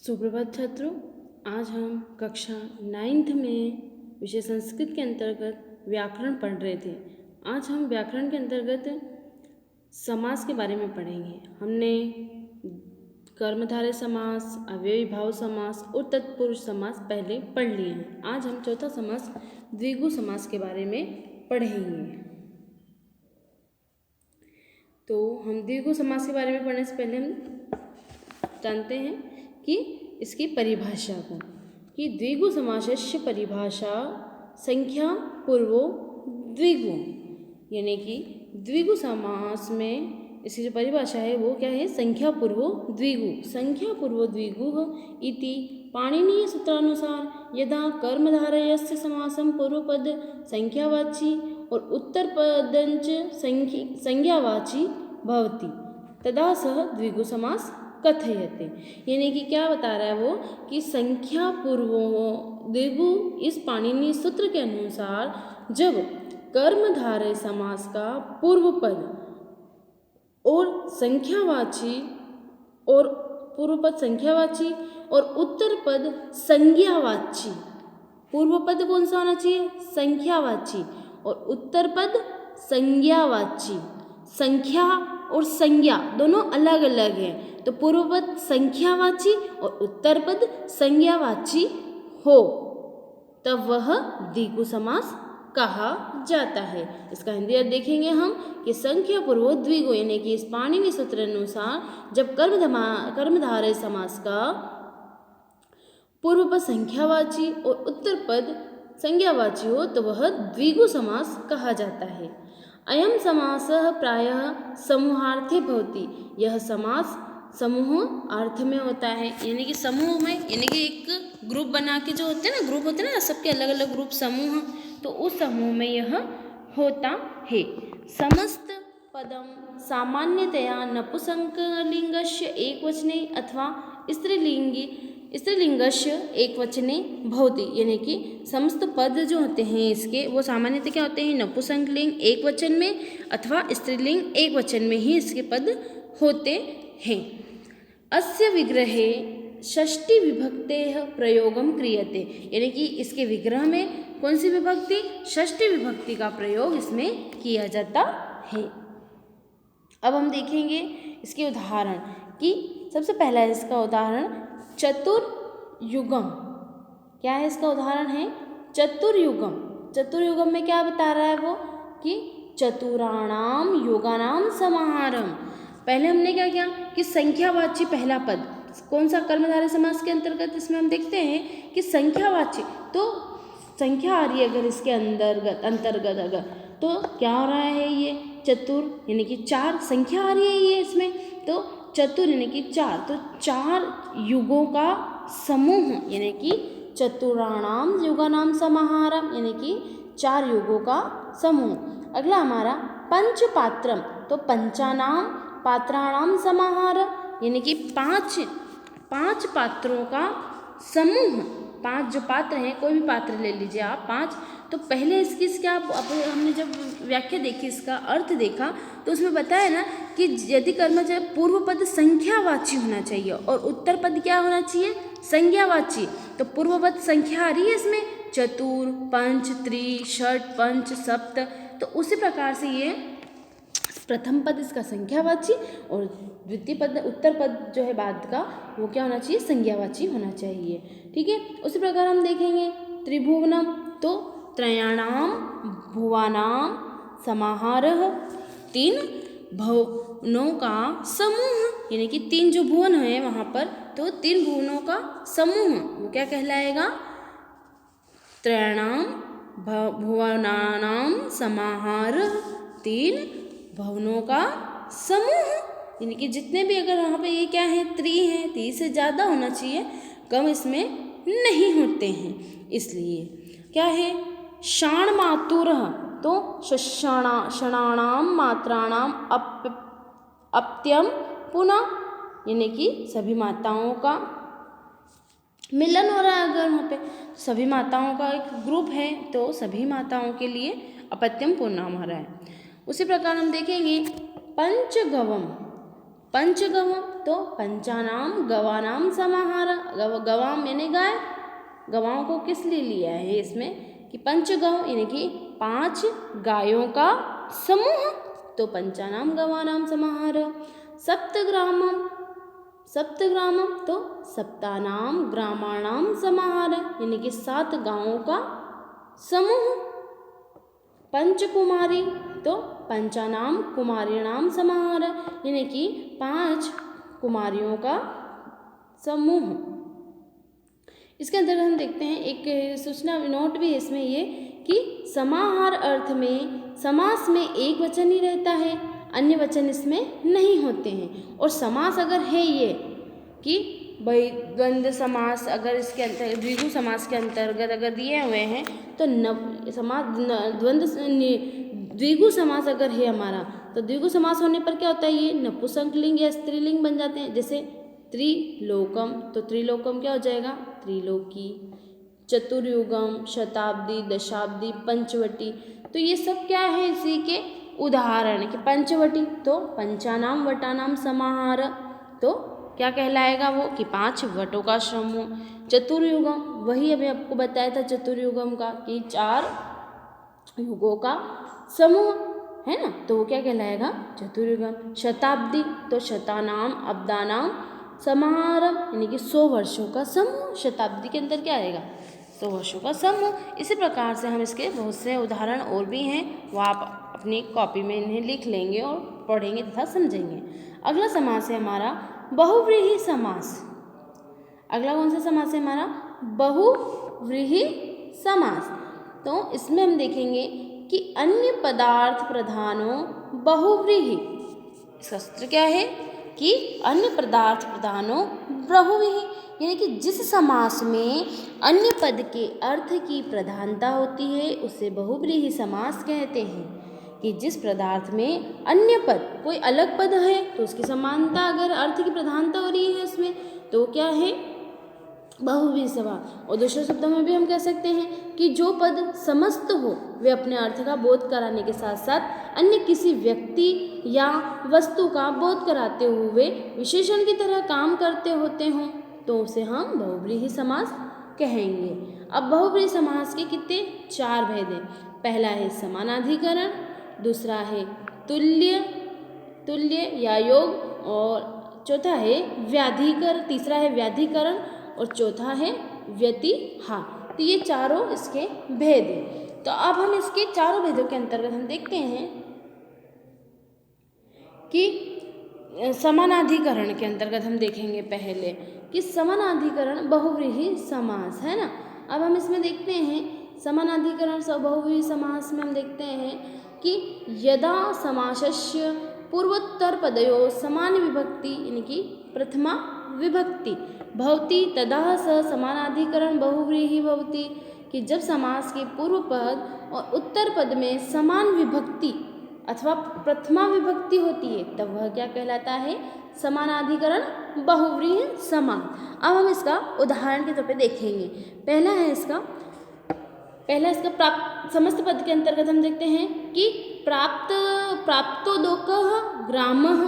सुप्रभात छात्रों। आज हम कक्षा 9th में विषय संस्कृत के अंतर्गत व्याकरण पढ़ रहे थे। आज हम व्याकरण के अंतर्गत समास के बारे में पढ़ेंगे। हमने कर्मधारय समास, अव्ययी भाव समास और तत्पुरुष समास पहले पढ़ लिए हैं। आज हम चौथा समास द्विगु समास के बारे में पढ़ेंगे। तो हम द्विगु समास के बारे में पढ़ने से पहले हम जानते हैं कि इसकी परिभाषा को, कि द्विगु समासस्य परिभाषा संख्या पूर्वो द्विगु, यानी कि द्विगु समास में इसकी जो परिभाषा है वो क्या है, संख्या पूर्वो द्विगु। संख्या पूर्वो द्विगु इति पाणिनीय सूत्रानुसार यदा कर्मधारयस्य समासं पूर्वपद संख्यावाची और उत्तरपदञ्च संज्ञावाची भवति तदा सह द्विगु समास कथयते। यानी कि क्या बता रहा है वो, कि संख्या पूर्वो द्विगु इस पाणिनीय सूत्र के अनुसार जब कर्मधारय समास का पूर्व पद और संख्यावाची और पूर्व पद संख्यावाची और उत्तर पद संज्ञावाची, पूर्व पद कौन सा होना चाहिए, संख्यावाची, और उत्तर पद संज्ञावाची। संख्या और संज्ञा दोनों अलग अलग हैं, तो पूर्व पद संख्यावाची और उत्तर पद संज्ञावाची हो तब वह द्विगु समास कहा जाता है। इसका हिंदी अर्थ देखेंगे हम कि संख्या पूर्व द्विगु, यानी कि इस पाणिनीय सूत्र अनुसार जब कर्मधारय समास का पूर्व पद संख्यावाची और उत्तर पद संज्ञावाची हो तो वह द्विगु समास कहा जाता है। अयम समासः प्रायः समूहार्थे भवति। यह समास समूह अर्थ में होता है, यानी कि समूह में, यानी कि एक ग्रुप बना के जो होते हैं ना, ग्रुप होते हैं ना सबके अलग अलग ग्रुप समूह, तो उस समूह में यह होता है। समस्त पदम सामान्यतया नपुंसकलिंगस्य एकवचने अथवा स्त्रीलिंगस्य एकवचने भवति। यानी कि समस्त पद जो होते हैं इसके वो सामान्यतः क्या होते हैं, नपुंसकलिंग एक वचन में अथवा स्त्रीलिंग एक वचन में ही इसके पद होते हैं। अस्य विग्रहे षष्ठी विभक्तेः प्रयोगम क्रियते। यानी कि इसके विग्रह में कौन सी विभक्ति, षष्ठी विभक्ति का प्रयोग इसमें किया जाता है। अब हम देखेंगे इसके उदाहरण, कि सबसे पहला इसका उदाहरण चतुर्युगम। क्या है इसका उदाहरण है, चतुर्युगम। चतुर्युगम में क्या बता रहा है वो, कि चतुराणाम योगानाम समाहारम। पहले हमने क्या किया कि संख्यावाची पहला पद कौन सा, कर्मधारय समास के अंतर्गत इसमें हम देखते हैं कि संख्यावाची, तो संख्या आ रही है अगर इसके अंतर्गत अगर, तो क्या हो रहा है, ये चतुर यानी कि चार संख्या आ रही है ये इसमें, तो चतुर यानी कि चार, तो चार युगों का समूह, यानी कि चतुराणाम युगानाम समाहारम, यानी कि चार युगों का समूह। अगला हमारा पंचपात्रम, तो पंचानाम पात्राणाम समाहार, यानी कि पांच पात्रों का समूह। पांच जो पात्र हैं, कोई भी पात्र ले लीजिए आप, पांच, तो पहले इसकी क्या हमने जब व्याख्या देखी, इसका अर्थ देखा, तो उसमें बताया ना कि यदि कर्मधारय पूर्व पद संख्यावाची होना चाहिए और उत्तर पद क्या होना चाहिए, संज्ञावाची। तो पूर्व पद संख्या आ रही है इसमें, चतुर, पंच, त्रि, षट, पंच, सप्त, तो उसी प्रकार से ये प्रथम पद इसका संख्यावाची और द्वितीय पद उत्तर पद जो है बाद का वो क्या होना चाहिए, संज्ञावाची होना चाहिए। ठीक है, उसी प्रकार हम देखेंगे त्रिभुवनम, तो त्रयाणाम भुवनानाम समाहारः, तीन भुवनों का समूह, यानी कि तीन जो भुवन है वहाँ पर, तो तीन भुवनों का समूह वो क्या कहलाएगा, त्रयाणाम भुवनानाम समाहारः, तीन भवनों का समूह। यानी कि जितने भी, अगर वहाँ पे ये क्या है, त्रि है, त्रि से ज़्यादा होना चाहिए, कम इसमें नहीं होते हैं, इसलिए क्या है, शाण मातुरः, तो षणाणाम मात्राणाम अप्यम पुनः, यानी कि सभी माताओं का मिलन हो रहा है। अगर वहाँ पे सभी माताओं का एक ग्रुप है तो सभी माताओं के लिए अपत्यम पुनः नाम आ रहा है। उसी प्रकार हम देखेंगे पंचगवम, पंचगवम तो पंचानाम गवानाम समाहार, गवाम यानी गाय, गवाओं को किस लिए लिया है इसमें कि पंचगव यानी कि 5 गायों का समूह, तो पंचानाम गवानाम समाहार। सप्तग्रामम, सप्तग्रामम तो सप्तानाम ग्रामाणाम समाहार यानी कि 7 गांवों का समूह। पंचकुमारी तो पंचानाम कुमारीणाम समाहार यानी कि 5 कुमारियों का समूह। इसके अंतर्गत हम देखते हैं एक सूचना नोट भी है इसमें ये कि समाहार अर्थ में समास में एक वचन ही रहता है, अन्य वचन इसमें नहीं होते हैं। और समास अगर है ये कि भाई द्वंद्व समास अगर इसके अंतर्गत द्विगु समास के अंतर्गत अगर दिए हुए हैं तो द्विगु समास अगर है हमारा तो द्विगु समास होने पर क्या होता है, ये नपुंसकलिंग या स्त्रीलिंग बन जाते हैं। जैसे त्रिलोकम तो त्रिलोकम क्या हो जाएगा, त्रिलोकी। चतुर्युगम, शताब्दी, दशाब्दी, पंचवटी तो ये सब क्या है इसी के उदाहरण कि पंचवटी तो पंचानाम वटानाम समाहार तो क्या कहलाएगा वो कि 5 वटों का समूह। चतुर्युगम वही अभी आपको बताया था चतुर्युगम का कि 4 युगों का समूह है ना, तो वो क्या कहलाएगा चतुर्युगम। शताब्दी तो शतानाम अब्दानाम समाहार यानी कि 100 वर्षों का समूह। शताब्दी के अंदर क्या आएगा 100 वर्षों का समूह। इसी प्रकार से हम इसके बहुत से उदाहरण और भी हैं, वो आप अपनी कॉपी में इन्हें लिख लेंगे और पढ़ेंगे तथा समझेंगे। अगला समास है हमारा बहुव्रीहि समास। अगला कौन सा समास है हमारा बहुव्रीहि समास। तो इसमें हम देखेंगे कि अन्य पदार्थ प्रधानो बहुव्रीहि, इसका सूत्र क्या है कि अन्य पदार्थ प्रधानो बहुव्रीहि यानी कि जिस समास में अन्य पद के अर्थ की प्रधानता होती है उसे बहुव्रीहि समास कहते हैं। कि जिस पदार्थ में अन्य पद कोई अलग पद है तो उसकी समानता अगर अर्थ की प्रधानता हो रही है उसमें तो क्या है बहुव्रीहि समास। और दूसरे शब्दों में भी हम कह सकते हैं कि जो पद समस्त हो वे अपने अर्थ का बोध कराने के साथ साथ अन्य किसी व्यक्ति या वस्तु का बोध कराते हुए विशेषण की तरह काम करते होते हों तो उसे हम बहुव्रीहि समास कहेंगे। अब बहुव्रीहि समास के कितने 4 भेद हैं। पहला है समानाधिकरण, दूसरा है तुल्य या योग, और चौथा है व्याधिकरण, तीसरा है व्याधिकरण और चौथा है व्यतिहार। तो ये चारों इसके भेद हैं। तो अब हम इसके चारों भेदों के अंतर्गत हम देखते हैं कि समानाधिकरण के अंतर्गत हम देखेंगे पहले कि समानाधिकरण बहुव्रीहि समास है ना। अब हम इसमें देखते हैं समानाधिकरण बहुव्रीहि समास में हम देखते हैं कि यदा समासस्य पूर्वोत्तर पदयोः समान विभक्ति यानी कि प्रथमा विभक्ति भवति तदा स समानाधिकरण बहुव्रीहि भवति, कि जब समास के पूर्व पद और उत्तर पद में समान विभक्ति अथवा प्रथमा विभक्ति होती है तब वह क्या कहलाता है समानाधिकरण बहुव्रीहि समास। अब हम इसका उदाहरण के तौर पे देखेंगे। पहला इसका प्राप्त समस्त पद के अंतर्गत हम देखते हैं कि प्राप्तोदकः ग्रामः,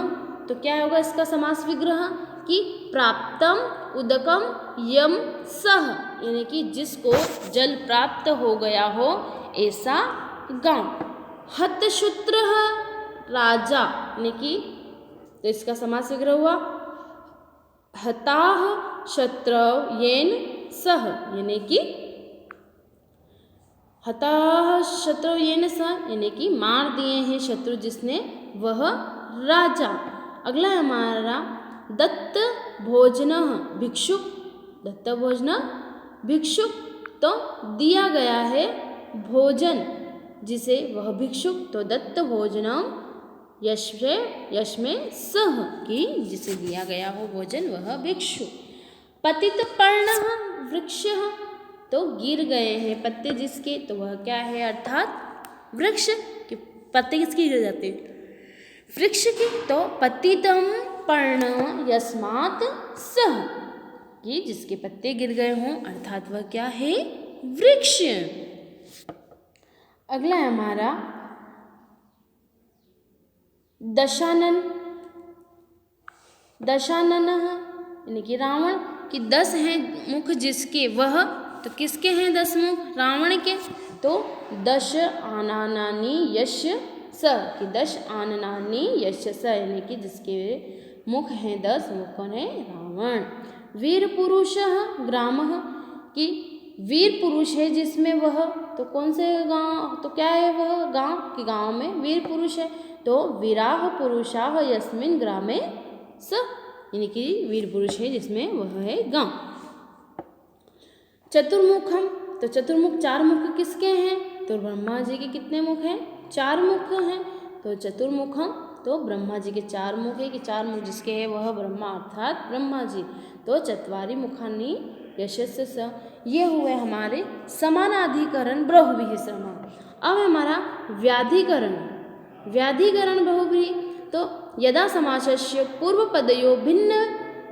तो क्या होगा इसका समास विग्रह कि प्राप्तम उदकम यम सह यानी कि जिसको जल प्राप्त हो गया हो ऐसा गांव। हतशूत्रः राजा यानी कि तो इसका समास विग्रह हुआ हताः शत्रव येन सह यानी कि हताः शत्रु येन सह यानी कि मार दिए हैं शत्रु जिसने वह राजा। अगला है हमारा दत्त भोजन भिक्षुक, दत्त भोजन भिक्षुक तो दिया गया है भोजन जिसे वह भिक्षुक, तो दत्त भोजनम यश में सह कि जिसे दिया गया हो भोजन वह भिक्षु। पतित पर्णः वृक्षः तो गिर गए हैं पत्ते जिसके, तो वह क्या है अर्थात वृक्ष के पत्ते किसके गिर जाते वृक्ष के, तो पतितम पर्ण यस्मात् सह कि जिसके पत्ते गिर गए हों अर्थात वह क्या है वृक्ष। अगला है हमारा दशानन दशाननः यानी कि रावण कि 10 हैं मुख जिसके वह, तो किसके हैं 10 मुख? रावण के। तो 10 आननानि यस्य स कि 10 आननानि यस्य स यानी कि जिसके मुख हैं 10 वो कौन है? रावण। वीर पुरुषः ग्रामः कि वीर पुरुष है जिसमें वह, तो कौन से गांव, तो क्या है वह? गांव कि गांव में वीर पुरुष है। तो वीराः पुरुषाः यस्मिन् ग्रामे स यानी कि वीर पुरुष है जिसमें वह है गांव। चतुर्मुखम तो चतुर्मुख 4 मुख किसके हैं? तो ब्रह्मा जी के कितने मुख हैं? 4 मुख हैं। तो चतुर्मुखम तो ब्रह्मा जी के 4 मुख है कि 4 मुख जिसके है वह ब्रह्मा अर्थात ब्रह्मा जी। तो चत्वारि मुखानि यशस्य स ये हुए हमारे समानाधिकरण बहुव्रीहि समास। अब हमारा व्याधिकरण, व्याधिकरण बहुव्रीहि तो यदा समासस्य पूर्वपदयो भिन्न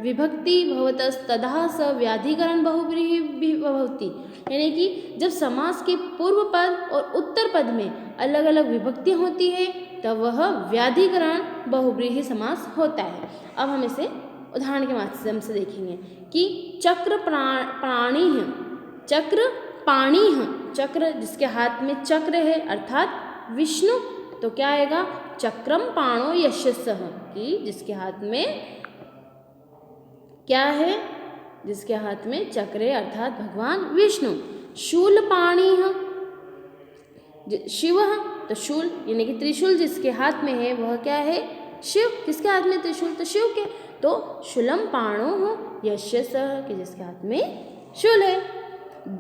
विभक्ति भवतस्तदा स व्याधिकरण बहुव्रीहि भवति यानी कि जब समास के पूर्व पद और उत्तर पद में अलग अलग विभक्तियाँ होती है तब वह व्याधिकरण बहुव्रीहि समास होता है। अब हम इसे उदाहरण के माध्यम से देखेंगे कि चक्र प्राणी है, चक्र पाणी है, चक्र जिसके हाथ में चक्र है अर्थात विष्णु, तो क्या आएगा? चक्रम पाणो यस्य सः कि जिसके हाथ में क्या है? जिसके हाथ में चक्र है अर्थात भगवान विष्णु। शूल पाणी है शिव, तो शूल यानी कि त्रिशूल जिसके हाथ में है वह क्या है? शिव। किसके हाथ में त्रिशूल? तो शिव के। तो शूलम पाणो हो यस्य सः कि जिसके हाथ में शूल है।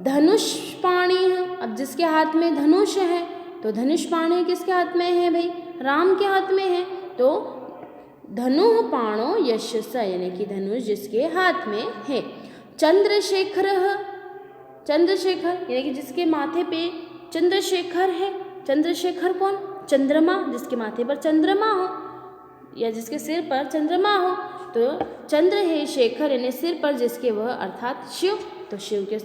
धनुष पाणी है, अब जिसके हाथ में धनुष है तो धनुष पाणी किसके हाथ में है भाई? राम के हाथ में है। तो धनु पाणो यस्य स यानी कि धनुष जिसके हाथ में है। चंद्रशेखर, चंद्रशेखर यानी कि जिसके माथे पे चंद्रशेखर है। चंद्रशेखर कौन? चंद्रमा, जिसके माथे पर चंद्रमा हो या जिसके सिर पर चंद्रमा हो। तो चंद्र है शेखर यानी सिर पर जिसके वह अर्थात शिव, तो शिव के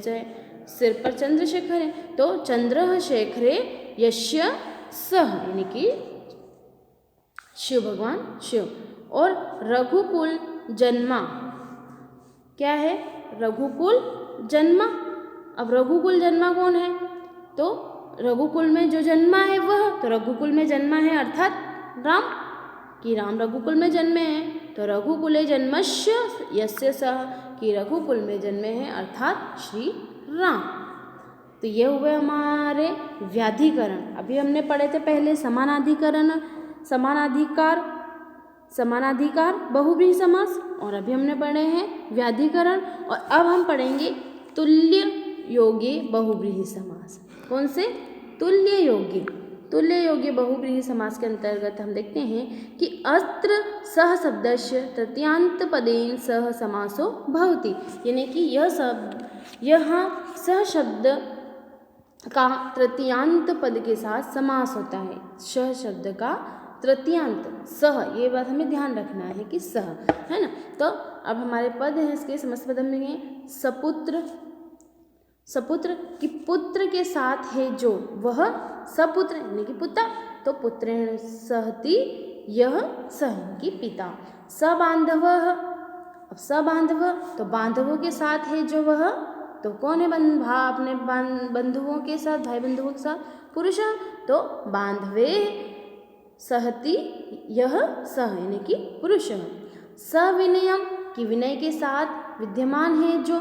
सिर पर चंद्रशेखर है। तो चंद्र शेखरे यस्य सः यानी कि शिव भगवान शिव। और रघुकुल जन्मा क्या है? रघुकुल जन्मा। अब रघुकुल जन्मा कौन है? तो रघुकुल में जो जन्मा है वह, तो रघुकुल में जन्मा है अर्थात राम कि राम रघुकुल में जन्मे हैं। तो रघुकुले जन्मस्य यस्य सः कि रघुकुल में जन्मे हैं अर्थात श्री राम। तो ये हुए हमारे व्याधिकरण। अभी हमने पढ़े थे पहले समानाधिकरण, समानाधिकार, समानाधिकार बहुव्रीहि समास, और अभी हमने पढ़े हैं व्याधिकरण। और अब हम पढ़ेंगे तुल्य योगी बहुव्रीहि समास। कौन से? तुल्य योगी। तुल्य योगी बहुव्रीहि समास के अंतर्गत हम देखते हैं कि अत्र सह शब्दस्य तृतीयांत पदेन सह समासो भवति यानी कि यहाँ सह शब्द का तृतीयांत पद के साथ समास होता है। सह शब्द का तृतीयांत सह, ये बात हमें ध्यान रखना है कि सह है ना। तो अब हमारे पद हैं इसके समस्त पद में सपुत्र, सपुत्र कि पुत्र के साथ है जो वह सपुत्र यानी कि पुत्र, तो पुत्रेण सहति यह सह की पिता। सबांधवः, अब सबांधव तो बांधवों के साथ है जो वह, तो कौन है? अपने बंधुओं के साथ, भाई बंधुओं के साथ पुरुष, तो बांधवे सहति यह सह यानी कि पुरुष। सविनयम कि विनय के साथ विद्यमान है जो,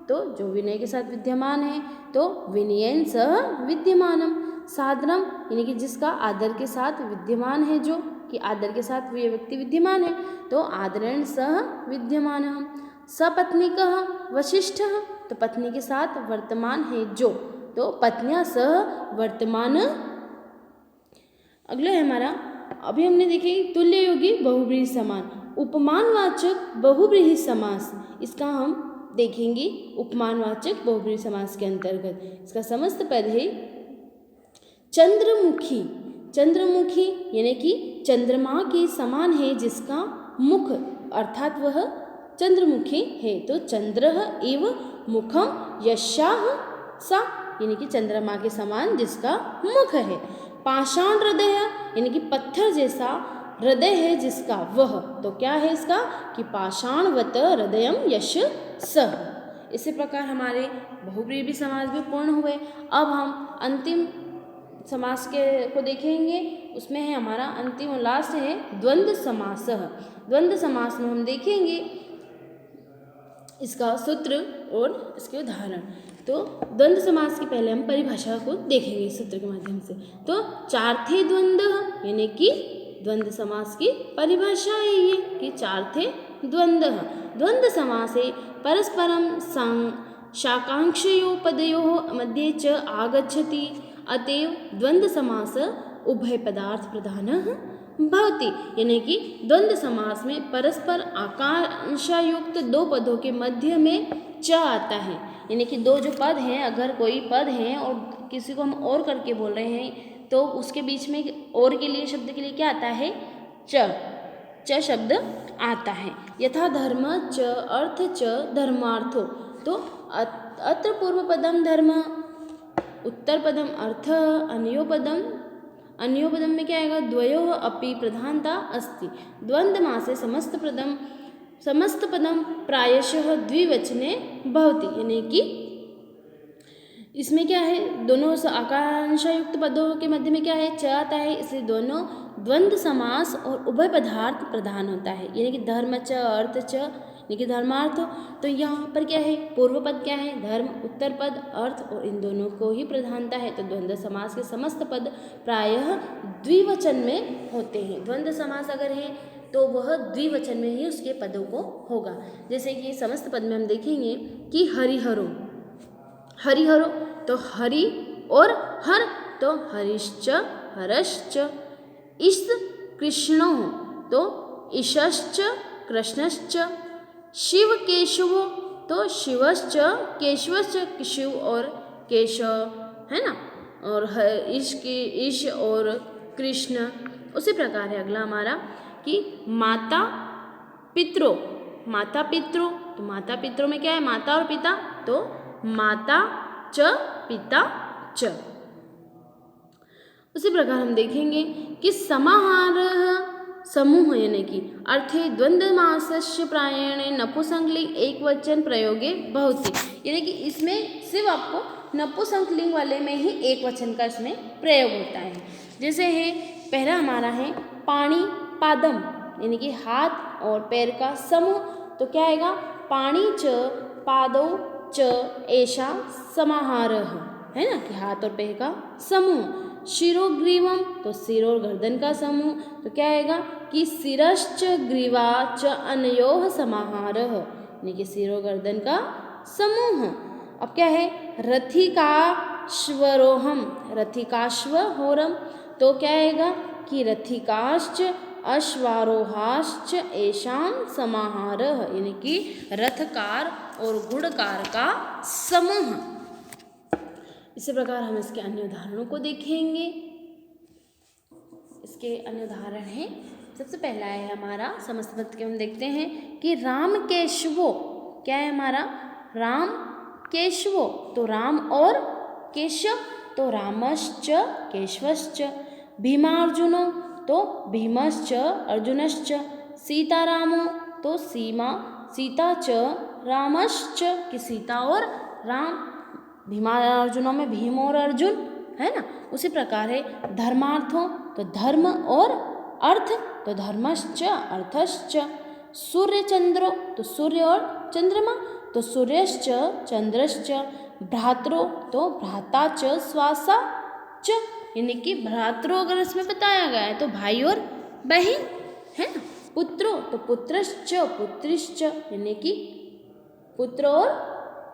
तो जो विनय के साथ विद्यमान है तो विनयेन सह विद्यमानम। सादरम यानी कि जिसका आदर के साथ विद्यमान है जो, कि आदर के साथ ये व्यक्ति विद्यमान है तो आदरेण सह विद्यमानः। सपत्नीकः वशिष्ठः तो पत्नी के साथ वर्तमान है जो, तो पत्नियां सह वर्तमान। अगला है हमारा, अभी हमने देखे तुल्य योगी बहुव्रीहि समान, उपमानवाचक बहुव्रीहि समास, इसका हम देखेंगे उपमानवाचक बहुव्रीहि समास के अंतर्गत। इसका समस्त पद है चंद्रमुखी। चंद्रमुखी यानी कि चंद्रमा के समान है जिसका मुख अर्थात वह चंद्रमुखी है। तो चंद्र एव मुखम यस्याः सा यानी कि चंद्रमा के समान जिसका मुख है। पाषाण हृदय यानी कि पत्थर जैसा हृदय है जिसका वह, तो क्या है इसका कि पाषाणवत हृदयम यश सह। इसी प्रकार हमारे बहुव्रीहि समास भी पूर्ण हुए। अब हम अंतिम समास को देखेंगे। उसमें है हमारा अंतिम और लास्ट है द्वंद्व समास। द्वंद्व समास में हम देखेंगे इसका सूत्र और इसके उदाहरण। तो द्वंद्व समास की पहले हम परिभाषा को देखेंगे सूत्र के माध्यम से। तो चार थे द्वंद्व, यानी कि द्वंद्व समास की परिभाषा है ये कि चार थे द्वंद्व। द्वंद्व समासे परस्परम शाकांक्षयोः पदयोः मध्ये च आगच्छति, अतएव द्वंद्व समास उभय पदार्थ प्रधानः भवति। यानी कि द्वंद्व समास में परस्पर आकांक्षा युक्त दो पदों के मध्य में च आता है। यानी कि दो जो पद हैं, अगर कोई पद है और किसी को हम और करके बोल रहे हैं तो उसके बीच में और के लिए शब्द के लिए क्या आता है? च शब्द आता है। यथा धर्म च अर्थ च धर्मार्थो, तो अत्र पूर्व पदम धर्म, उत्तर पदम अर्थ, अन्यो पदम में क्या आएगा? द्वयोः अपि प्रधानता अस्ति। द्वंद्व मासे समस्त पदम प्रायशः द्विवचने भवति। यानी कि इसमें क्या है? दोनों आकांक्षा युक्त पदों के मध्य में क्या है? च आता है, इसलिए दोनों द्वंद्व समास और उभय पदार्थ प्रधान होता है। यानी कि धर्म च अर्थ च, यानी कि धर्मार्थ। तो यहाँ पर क्या है? पूर्व पद क्या है? धर्म, उत्तर पद अर्थ, और इन दोनों को ही प्रधानता है। तो द्वंद्व समास के समस्त पद प्रायः द्विवचन में होते हैं। द्वंद्व समास अगर है तो वह द्विवचन में ही उसके पदों को होगा। जैसे कि समस्त पद में हम देखेंगे कि हरिहरो, हरिहरो तो हरि और हर, तो हरिश्च हरश्च। इस कृष्णो तो ईशश्च कृष्णश्च। शिव केशवो तो शिवश्च केशवश्च, शिव और केशव है ना, और ईश और कृष्ण। उसी प्रकार है अगला हमारा कि माता पितरों, माता पितरों, तो माता पितरों में क्या है? माता और पिता, तो माता च पिता च। उसी प्रकार हम देखेंगे कि समाहार समूह, यानी कि अर्थे द्वंद्वमासस्य प्रायेण नपुंसकलिंग एक वचन प्रयोगे भवति। यानी कि इसमें सिर्फ आपको नपुंसकलिंग वाले में ही एक वचन का इसमें प्रयोग होता है। जैसे है पहला हमारा है पाणी पादम, यानी कि हाथ और पैर का समूह, तो क्या आएगा? पाणी च पादौ च एषा समाहारः, है ना, कि हाथ और पैर का समूह। शिरोग्रीवम तो सिर और गर्दन का समूह, तो क्या आएगा कि शिरश्च ग्रीवा च अनयोः समाहारः, यानी कि सिर और गर्दन का समूह। अब क्या है? रथिकाश्वरोहम, रथिकाश्वहोरम, तो क्या आएगा कि रथिकाश्च अश्वारोहाश्च एषां समाहारः, यानी कि रथकार और घुड़कार का समूह। इसी प्रकार हम इसके अन्य उदाहरणों को देखेंगे। इसके अन्य उदाहरण हैं, सबसे पहला है हमारा समस्त पद के हम देखते हैं कि राम केशवो, क्या है हमारा? राम केशवो, तो राम और केशव, तो रामश्च केशवश्च। भीमार्जुनो तो भीमश्च अर्जुनश्च। सीतारामो तो सीता च रामश्च, कि सीता और राम। भीमार्जुनों में भीम और अर्जुन है ना। उसी प्रकार है धर्मार्थों तो धर्म और अर्थ, तो धर्मश्च अर्थश्च। सूर्य चंद्रो तो सूर्य और चंद्रमा, तो सूर्यश्च चंद्रश्च। भ्रातरो तो भ्राता च स्वासा च, यानी कि भ्रातरो अगर इसमें बताया गया है तो भाई और बहन है ना। पुत्रो तो पुत्रश्च पुत्रिश्च, यानी कि पुत्र और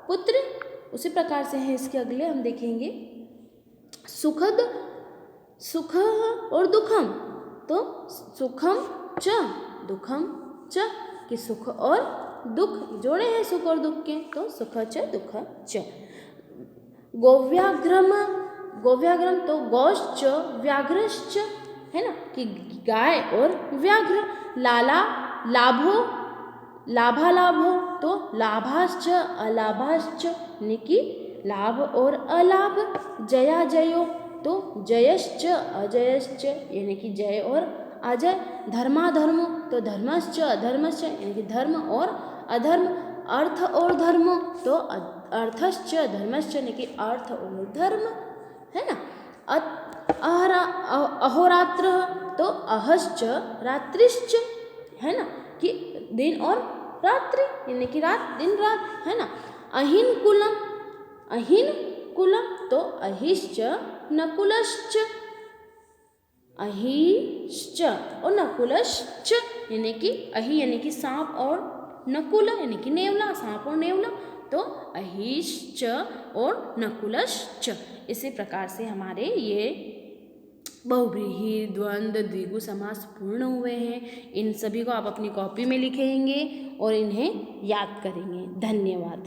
पुत्र। उसी प्रकार से है इसके अगले हम देखेंगे सुखद, सुख और दुखम, तो सुखम च दुखम च, कि सुख और दुख जोड़े हैं सुख और दुख के, तो सुख च दुख च। गोव्याघ्रम, गोव्याघ्रम तो गौश्च व्याघ्रश्च, है ना, कि गाय और व्याघ्र। लाला लाभो लाभालाभो तो लाभाश्च अलाभाश्च, यानी कि लाभ और अलाभ। जया जयो तो जयश्च अजयश्च, यानी कि जय और आ जाए। धर्माधर्मो तो धर्मश्च अधर्मश्च यानी कि धर्म और अधर्म। अर्थ और धर्म तो अर्थश्च धर्मश्च यानी कि अर्थ और धर्म, है ना। अहोरात्र तो अहश्च रात्रिश्च, है ना, कि दिन और रात्रि यानी कि रात दिन रात, है ना। अहिन कुलम तो अहिश्च नकुलश्च, अहिश्च और नकुलश्च यानी कि अहि यानी कि सांप और नकुल यानी कि नेवला, सांप और नेवला, तो अहिश्च और नकुलश्च। इसी प्रकार से हमारे ये बहुव्रीहि, द्वंद्व, द्विगु समास पूर्ण हुए हैं। इन सभी को आप अपनी कॉपी में लिखेंगे और इन्हें याद करेंगे। धन्यवाद।